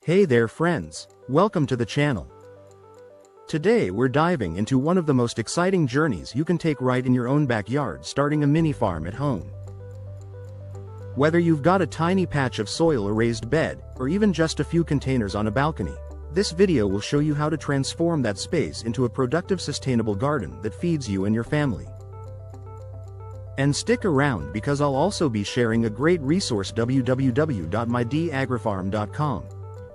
Hey there friends, welcome to the channel. Today we're diving into one of the most exciting journeys you can take right in your own backyard, starting a mini farm at home. Whether you've got a tiny patch of soil or raised bed, or even just a few containers on a balcony, this video will show you how to transform that space into a productive, sustainable garden that feeds you and your family. And stick around because I'll also be sharing a great resource, www.mydagrifarm.com.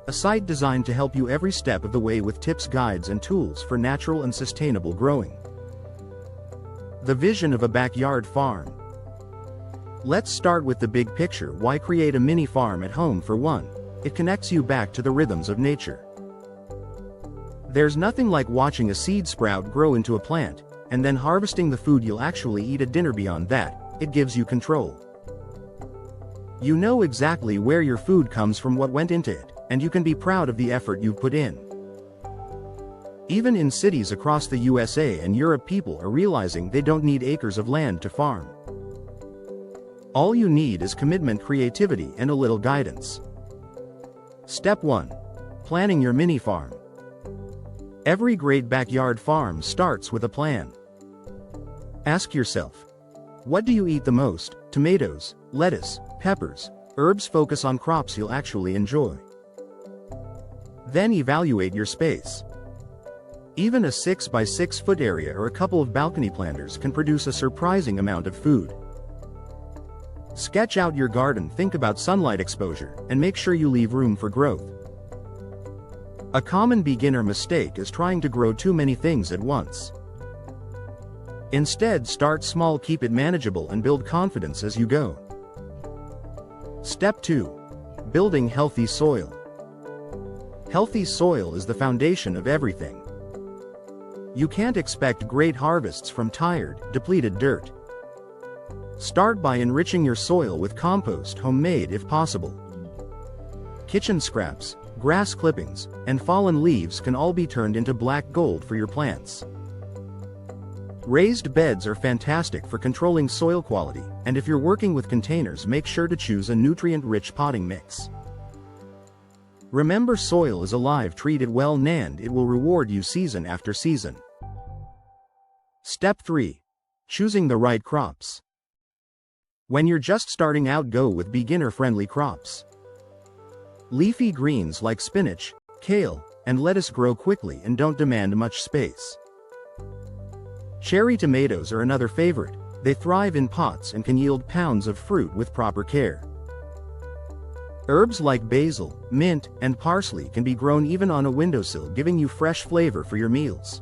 A site designed to help you every step of the way with tips, guides, and tools for natural and sustainable growing. The vision of a backyard farm. Let's start with the big picture. Why create a mini farm at home? For one, it connects you back to the rhythms of nature. There's nothing like watching a seed sprout grow into a plant, and then harvesting the food you'll actually eat at dinner. Beyond that, it gives you control. You know exactly where your food comes from, what went into it, and you can be proud of the effort you've put in. Even in cities across the USA and Europe, people are realizing they don't need acres of land to farm. All you need is commitment, creativity, and a little guidance. Step 1. Planning your mini farm. Every great backyard farm starts with a plan. Ask yourself, what do you eat the most? Tomatoes, lettuce, peppers, herbs? Focus on crops you'll actually enjoy. Then evaluate your space. Even a 6 by 6 foot area or a couple of balcony planters can produce a surprising amount of food. Sketch out your garden, think about sunlight exposure, and make sure you leave room for growth. A common beginner mistake is trying to grow too many things at once. Instead, start small, keep it manageable, and build confidence as you go. Step 2. Building healthy soil. Healthy soil is the foundation of everything. You can't expect great harvests from tired, depleted dirt. Start by enriching your soil with compost, homemade if possible. Kitchen scraps, grass clippings, and fallen leaves can all be turned into black gold for your plants. Raised beds are fantastic for controlling soil quality, and if you're working with containers, make sure to choose a nutrient-rich potting mix. Remember, soil is alive, treat it well, and it will reward you season after season. Step 3. Choosing the right crops. When you're just starting out, go with beginner-friendly crops. Leafy greens like spinach, kale, and lettuce grow quickly and don't demand much space. Cherry tomatoes are another favorite. They thrive in pots and can yield pounds of fruit with proper care. Herbs like basil, mint, and parsley can be grown even on a windowsill, giving you fresh flavor for your meals.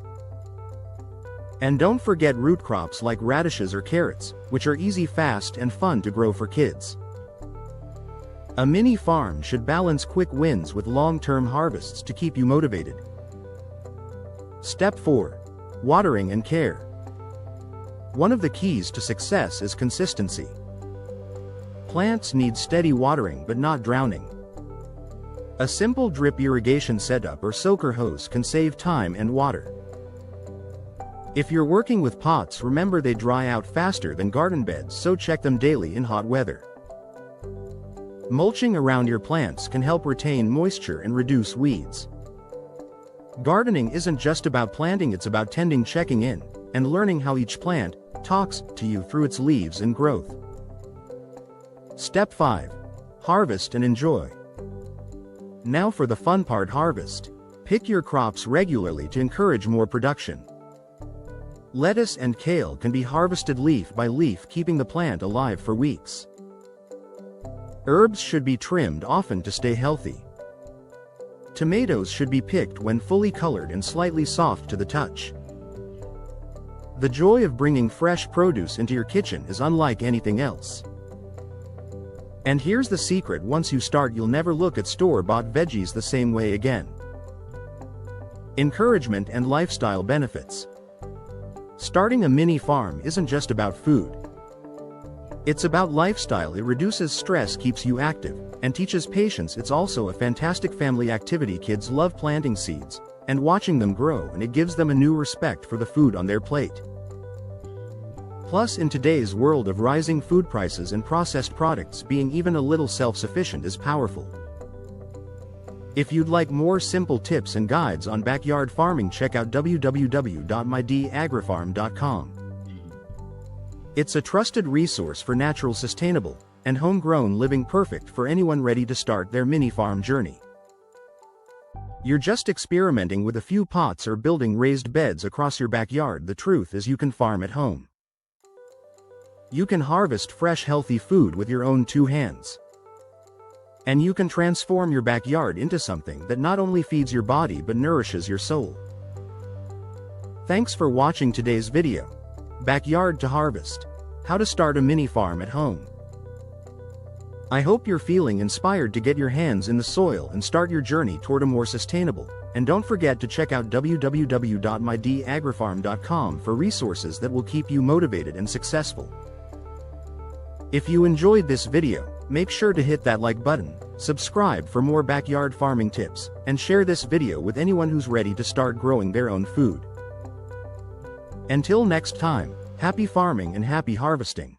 And don't forget root crops like radishes or carrots, which are easy, fast, and fun to grow for kids. A mini farm should balance quick wins with long-term harvests to keep you motivated. Step 4. Watering and care. One of the keys to success is consistency. Plants need steady watering but not drowning. A simple drip irrigation setup or soaker hose can save time and water. If you're working with pots, remember they dry out faster than garden beds, so check them daily in hot weather. Mulching around your plants can help retain moisture and reduce weeds. Gardening isn't just about planting, it's about tending, checking in, and learning how each plant talks to you through its leaves and growth. Step 5. Harvest and enjoy. Now for the fun part, harvest. Pick your crops regularly to encourage more production. Lettuce and kale can be harvested leaf by leaf, keeping the plant alive for weeks. Herbs should be trimmed often to stay healthy. Tomatoes should be picked when fully colored and slightly soft to the touch. The joy of bringing fresh produce into your kitchen is unlike anything else. And here's the secret: once you start, you'll never look at store-bought veggies the same way again. Encouragement and lifestyle benefits. Starting a mini farm isn't just about food. It's about lifestyle. It reduces stress, keeps you active, and teaches patience. It's also a fantastic family activity. Kids love planting seeds and watching them grow, and it gives them a new respect for the food on their plate. Plus, in today's world of rising food prices and processed products, being even a little self-sufficient is powerful. If you'd like more simple tips and guides on backyard farming, check out www.mydagrifarm.com. It's a trusted resource for natural, sustainable, and homegrown living, perfect for anyone ready to start their mini farm journey. You're just experimenting with a few pots or building raised beds across your backyard. The truth is, you can farm at home. You can harvest fresh, healthy food with your own two hands. And you can transform your backyard into something that not only feeds your body but nourishes your soul. Thanks for watching today's video. Backyard to Harvest: How to Start a Mini Farm at Home. I hope you're feeling inspired to get your hands in the soil and start your journey toward a more sustainable. And don't forget to check out www.mydagrifarm.com for resources that will keep you motivated and successful. If you enjoyed this video, make sure to hit that like button, subscribe for more backyard farming tips, and share this video with anyone who's ready to start growing their own food. Until next time, happy farming and happy harvesting.